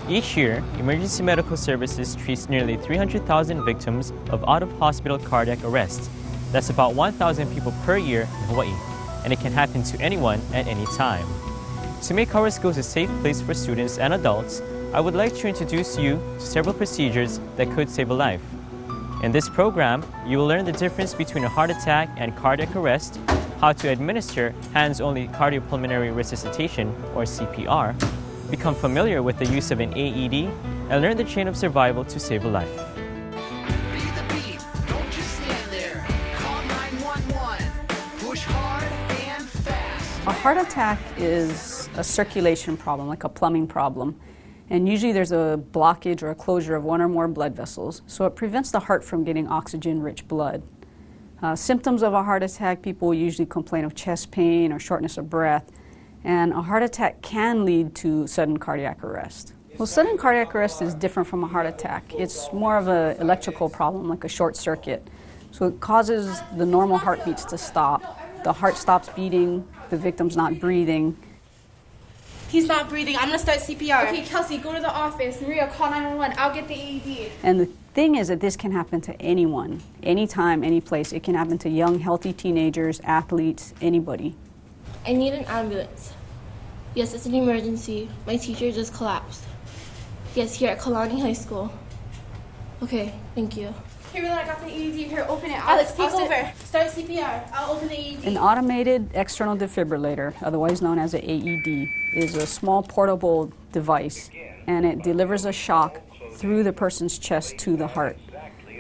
Each year, emergency medical services treats nearly 300,000 victims of out-of-hospital cardiac arrest. That's about 1,000 people per year in Hawaii, and it can happen to anyone at any time. To make our schools a safe place for students and adults, I would like to introduce you to several procedures that could save a life. In this program, you will learn the difference between a heart attack and cardiac arrest, how to administer hands-only cardiopulmonary resuscitation, or CPR, become familiar with the use of an AED, and learn the chain of survival to save a life. Beat the beat, don't just stand there. Call 911. Push hard and fast. A heart attack is a circulation problem, like a plumbing problem. And usually there's a blockage or a closure of one or more blood vessels, so it prevents the heart from getting oxygen-rich blood. Symptoms of a heart attack, people usually complain of chest pain or shortness of breath, and a heart attack can lead to sudden cardiac arrest. Well, sudden cardiac arrest is different from a heart attack. It's more of an electrical problem, like a short circuit. So it causes the normal heartbeats to stop. The heart stops beating, the victim's not breathing. He's not breathing. I'm gonna start CPR. Okay, Kelsey, go to the office. Maria, call 911. I'll get the AED. And the thing is that this can happen to anyone, anytime, any place. It can happen to young, healthy teenagers, athletes, anybody. I need an ambulance. Yes, it's an emergency. My teacher just collapsed. Yes, here at Kalani High School. Okay, thank you. Here, I got the AED. Here, open it. Alex, take I'll over. Start CPR. I'll open the AED. An automated external defibrillator, otherwise known as an AED, is a small portable device, and it delivers a shock through the person's chest to the heart.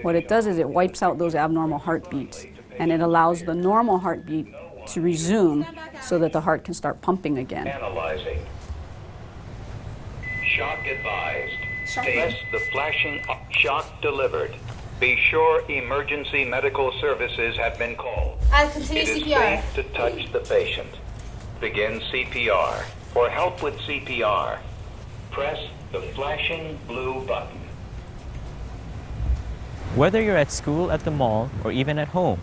What it does is it wipes out those abnormal heartbeats, and it allows the normal heartbeat to resume so that the heart can start pumping again. Analyzing. Shock advised. States the flashing shock delivered. Be sure emergency medical services have been called. I'll continue It is CPR. safe to touch the patient. Begin CPR. For help with CPR, press the flashing blue button. Whether you're at school, at the mall, or even at home,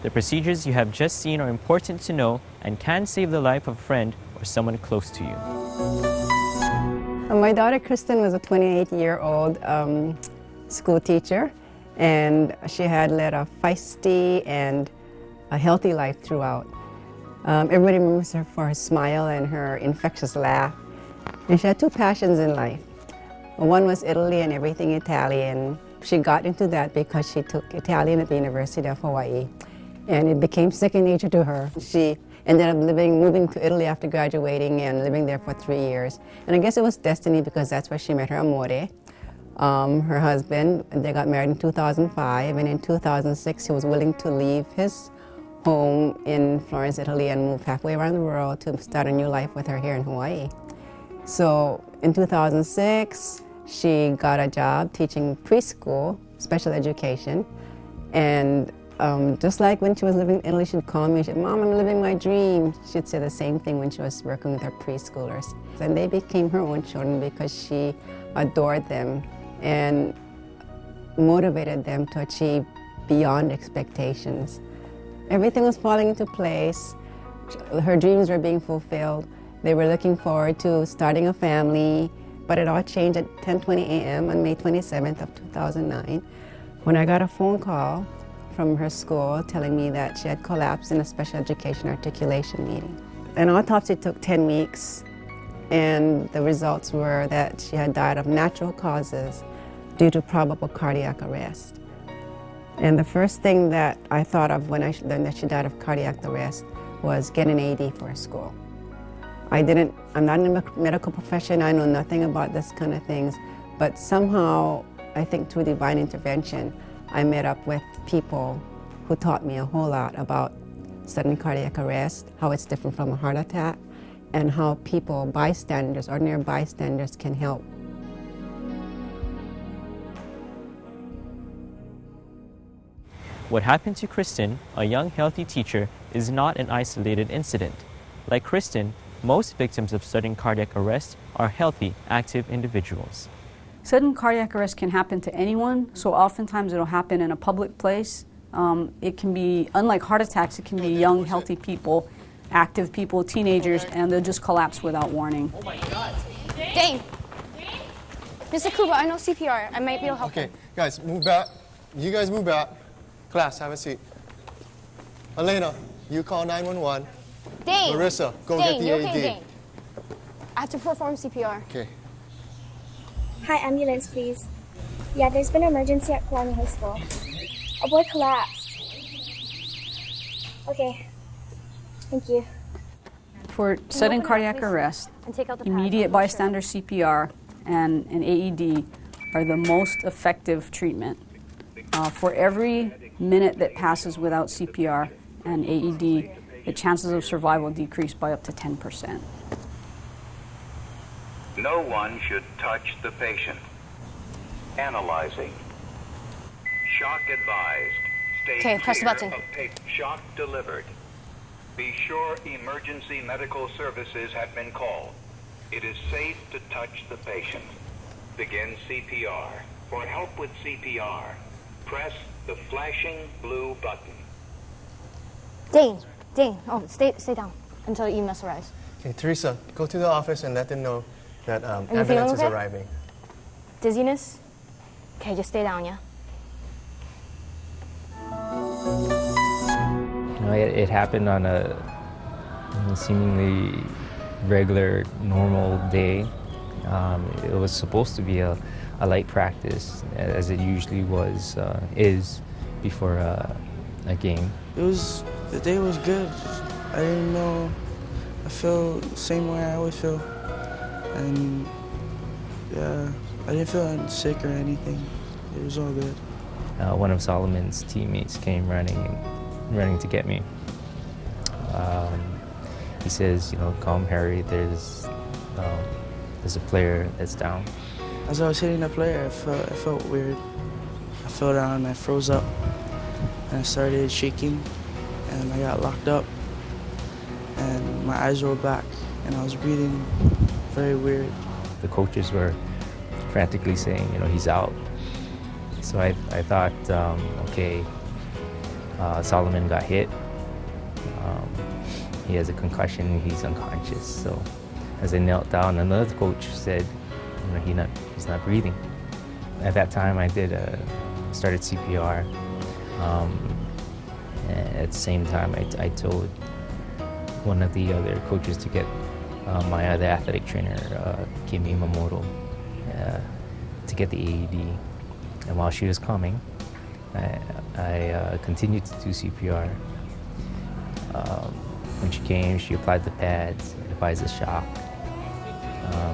the procedures you have just seen are important to know and can save the life of a friend or someone close to you. My daughter Kristen was a 28-year-old school teacher, and she had led a feisty and a healthy life throughout. Everybody remembers her for her smile and her infectious laugh. And she had two passions in life. One was Italy and everything Italian. She got into that because she took Italian at the University of Hawaii, and it became second nature to her. She ended up moving to Italy after graduating and living there for 3 years. And I guess it was destiny because that's where she met her amore, her husband. They got married in 2005, and in 2006 he was willing to leave his home in Florence, Italy, and move halfway around the world to start a new life with her here in Hawaii. So in 2006, she got a job teaching preschool, special education, and just like when she was living in Italy, she'd call me and she'd, "Mom, I'm living my dream." She'd say the same thing when she was working with her preschoolers. And they became her own children because she adored them and motivated them to achieve beyond expectations. Everything was falling into place. Her dreams were being fulfilled. They were looking forward to starting a family, but it all changed at 10:20 a.m. on May 27th of 2009 when I got a phone call from her school telling me that she had collapsed in a special education articulation meeting. An autopsy took 10 weeks, and the results were that she had died of natural causes due to probable cardiac arrest. And the first thing that I thought of when I learned that she died of cardiac arrest was get an AED for her school. I'm not in the medical profession, I know nothing about this kind of things, but somehow, I think through divine intervention, I met up with people who taught me a whole lot about sudden cardiac arrest, how it's different from a heart attack, and how people, bystanders, ordinary bystanders, can help. What happened to Kristen, a young, healthy teacher, is not an isolated incident. Like Kristen, most victims of sudden cardiac arrest are healthy, active individuals. Sudden cardiac arrest can happen to anyone, so oftentimes it'll happen in a public place. It can be, unlike heart attacks, it can be young, healthy people, active people, teenagers, and they'll just collapse without warning. Dang. Mr. Kuba, I know CPR. I might be able to help Okay, him. guys, move back. You guys move back. Class, have a seat. Elena, you call 911. Dane! Larissa, go Dane, get the you AED. okay, Dane? I have to perform CPR. Okay. Hi, ambulance, please. Yeah, there's been an emergency at Kalani High School. A boy collapsed. Okay. Thank you. For sudden cardiac arrest, And take out the pads. immediate bystander CPR and an AED are the most effective treatment. For every minute that passes without CPR and AED, the chances of survival decrease by up to 10%. No one should touch the patient. Analyzing. Shock advised. Stay Okay, press the clear button. of shock delivered. Be sure emergency medical services have been called. It is safe to touch the patient. Begin CPR. For help with CPR, press the flashing blue button. Dane, oh, stay down until EMS arrives. Okay, Teresa, go to the office and let them know that feeling ambulance is okay? arriving. Dizziness? Okay, just stay down, yeah? You know, it happened on a seemingly regular, normal day. It was supposed to be a light practice, as it usually is before a game. The day was good. I didn't know. I feel the same way I always feel, and yeah, I didn't feel sick or anything. It was all good. One of Solomon's teammates came running to get me. He says, calm Harry, there's a player that's down. As I was hitting the player, I felt weird. I fell down, I froze up, and I started shaking, and I got locked up, and my eyes rolled back, and I was breathing very weird. The coaches were frantically saying, he's out. So I thought, okay, Solomon got hit. He has a concussion, he's unconscious. So as I knelt down, another coach said, he's not breathing. At that time, I started CPR. At the same time, I told one of the other coaches to get my other athletic trainer, Kimi Mamoto, to get the AED. And while she was coming, I continued to do CPR. When she came, she applied the pads, advised the shock.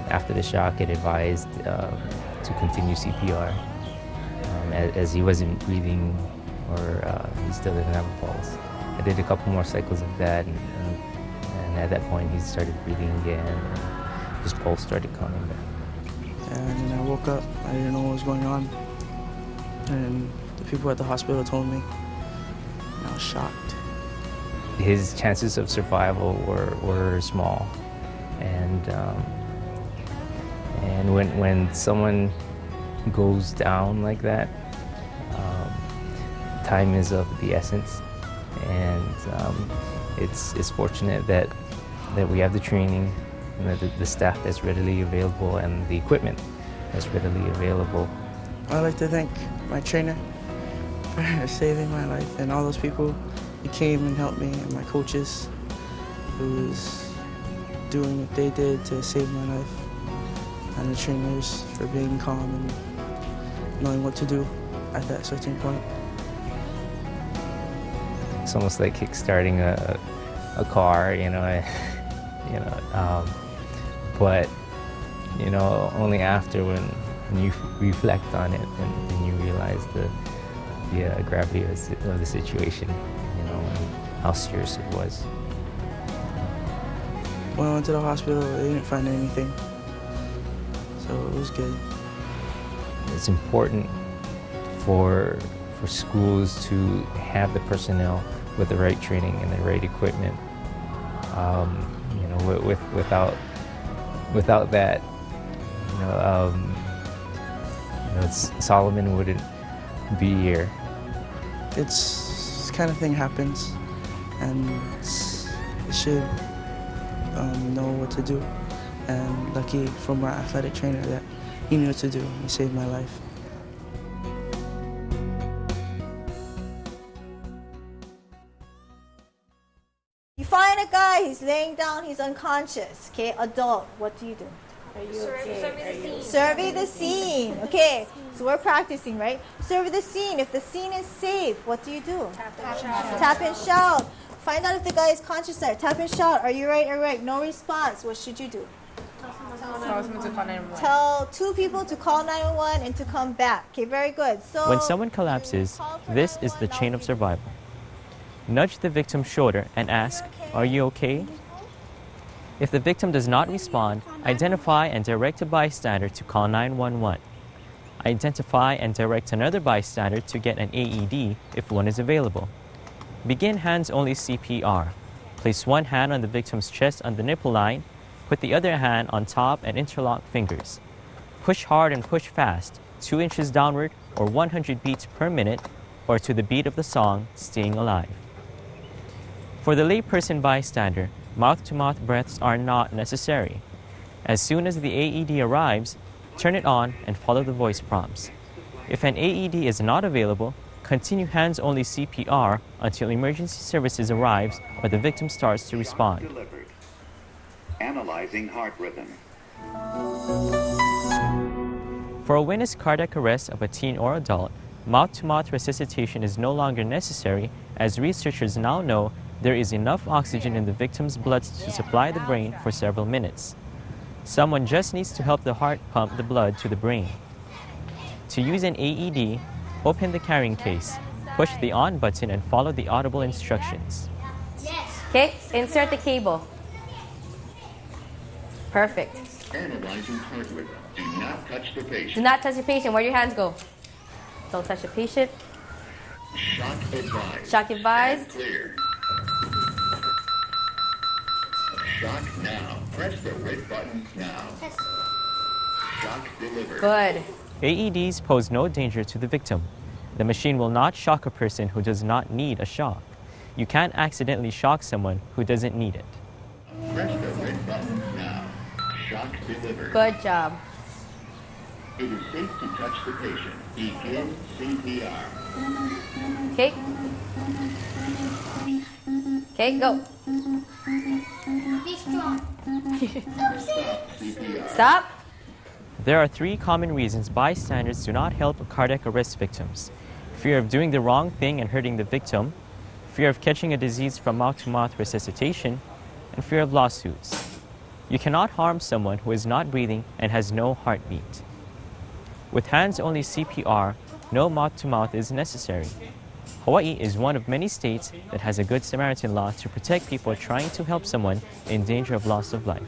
After the shock, it advised to continue CPR as he wasn't breathing or he still didn't have a pulse. I did a couple more cycles of that, and at that point he started breathing again, and his pulse started coming back. And then I woke up, I didn't know what was going on, and the people at the hospital told me, and I was shocked. His chances of survival were small, and when someone goes down like that, time is of the essence, and it's fortunate that we have the training and the staff that's readily available and the equipment that's readily available. I'd like to thank my trainer for saving my life, and all those people who came and helped me, and my coaches who was doing what they did to save my life, and the trainers for being calm and knowing what to do at that certain point. It's almost like kickstarting a car, but only after when you reflect on it and you realize the gravity of the situation, and how serious it was. When I went to the hospital, they didn't find anything, so it was good. It's important for schools to have the personnel with the right training and the right equipment. Without that, Solomon wouldn't be here. This kind of thing happens, and you should know what to do. And lucky for my athletic trainer that he knew what to do. He saved my life. You find a guy, he's laying down, he's unconscious. Okay, adult, what do you do? Survey the scene. Okay, so we're practicing, right? Survey the scene. If the scene is safe, what do you do? Tap and shout. Find out if the guy is conscious there. Tap and shout. Are you right or right? No response. What should you do? Tell 2 people to call 911 and to come back. Okay, very good. So When someone collapses, this is the chain of survival. Nudge the victim's shoulder and ask, "Are you okay?" If the victim does not respond, identify and direct a bystander to call 911. Identify and direct another bystander to get an AED if one is available. Begin hands-only CPR. Place one hand on the victim's chest on the nipple line, put the other hand on top and interlock fingers. Push hard and push fast, 2 inches downward or 100 beats per minute, or to the beat of the song, Staying Alive. For the layperson bystander, mouth-to-mouth breaths are not necessary. As soon as the AED arrives, turn it on and follow the voice prompts. If an AED is not available, continue hands-only CPR until emergency services arrives or the victim starts to respond. Analyzing heart rhythm. For a witnessed cardiac arrest of a teen or adult, mouth-to-mouth resuscitation is no longer necessary, as researchers now know there is enough oxygen in the victim's blood to supply the brain for several minutes. Someone just needs to help the heart pump the blood to the brain. To use an AED, open the carrying case, push the on button and follow the audible instructions. Okay, insert the cable. Perfect. Analyzing heart rhythm. Do not touch the patient. Do not touch the patient. Where do your hands go? Don't touch the patient. Shock advised. Shock advised. Stand clear. Shock now. Press the red button now. Shock delivered. Good. AEDs pose no danger to the victim. The machine will not shock a person who does not need a shock. You can't accidentally shock someone who doesn't need it. Press the red button now. Shock delivered. Good job. It is safe to touch the patient. Begin CPR. Okay. Okay, go. Be strong. Stop CPR. Stop. There are 3 common reasons bystanders do not help cardiac arrest victims: fear of doing the wrong thing and hurting the victim, fear of catching a disease from mouth-to-mouth resuscitation, and fear of lawsuits. You cannot harm someone who is not breathing and has no heartbeat. With hands-only CPR, no mouth-to-mouth is necessary. Hawaii is one of many states that has a Good Samaritan law to protect people trying to help someone in danger of loss of life.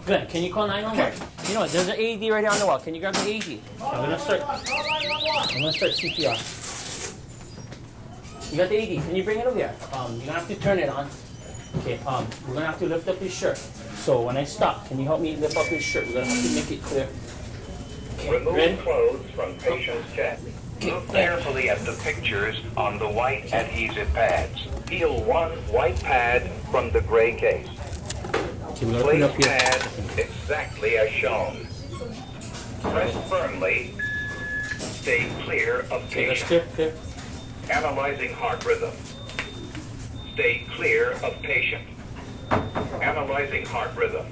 Good. Can you call 911? You know what? There's an AED right here on the wall. Can you grab the AED? I'm gonna start CPR. You got the AED. Can you bring it over here? You're gonna have to turn it on. Okay. We're gonna have to lift up your shirt. So when I stop, can you help me lift up your shirt? We're gonna have to make it clear. Okay. Remove Ready? clothes from patient's chest. Look carefully at the pictures on the white adhesive pads. Peel one white pad from the gray case. Okay, we're gonna put it up Place here. pad exactly as shown. Press firmly. Stay clear of Okay, that's patient. clear. Analyzing heart rhythm. Stay clear of patient. Analyzing heart rhythm.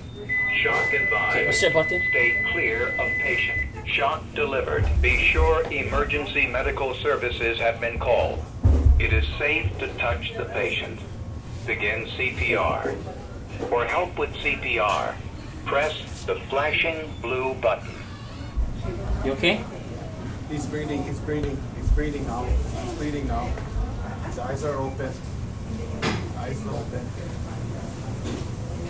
Shock Okay, advised. what's that button? Stay clear of patient. Shock delivered. Be sure emergency medical services have been called. It is safe to touch the patient. Begin CPR. For help with CPR, press the flashing blue button. You okay? He's breathing now. He's breathing now. His eyes are open. Eyes are open.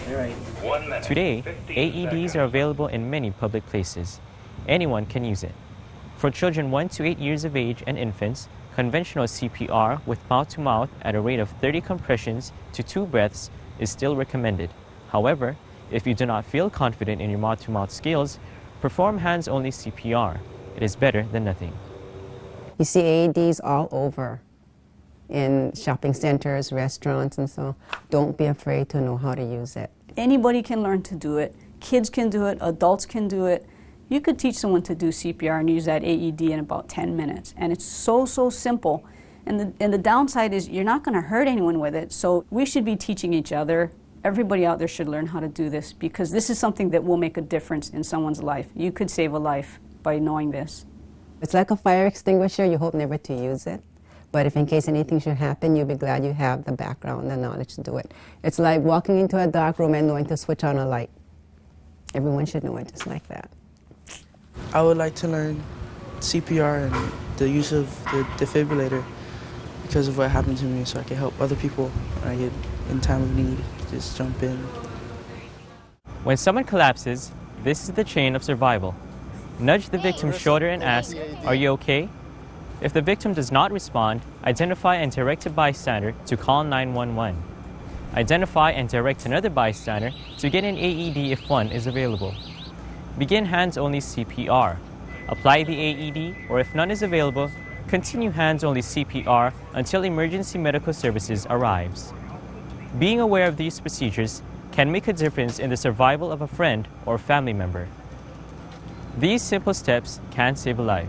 All right. 1 minute. Today, 15 AEDs seconds. are available in many public places. Anyone can use it. For children 1 to 8 years of age and infants, conventional CPR with mouth-to-mouth at a rate of 30 compressions to 2 breaths is still recommended. However, if you do not feel confident in your mouth-to-mouth skills, perform hands-only CPR. It is better than nothing. You see AEDs all over, in shopping centers, restaurants, and so don't be afraid to know how to use it. Anybody can learn to do it. Kids can do it, adults can do it. You could teach someone to do CPR and use that AED in about 10 minutes. And it's so simple. And the downside is you're not going to hurt anyone with it. So we should be teaching each other. Everybody out there should learn how to do this because this is something that will make a difference in someone's life. You could save a life by knowing this. It's like a fire extinguisher. You hope never to use it. But if in case anything should happen, you'll be glad you have the background, the knowledge to do it. It's like walking into a dark room and knowing to switch on a light. Everyone should know it just like that. I would like to learn CPR and the use of the defibrillator because of what happened to me, so I can help other people when I get in time of need. Just jump in. When someone collapses, this is the chain of survival. Nudge the victim's shoulder and ask, "Are you okay?" If the victim does not respond, identify and direct a bystander to call 911. Identify and direct another bystander to get an AED if one is available. Begin hands-only CPR. Apply the AED, or if none is available, continue hands-only CPR until emergency medical services arrives. Being aware of these procedures can make a difference in the survival of a friend or family member. These simple steps can save a life.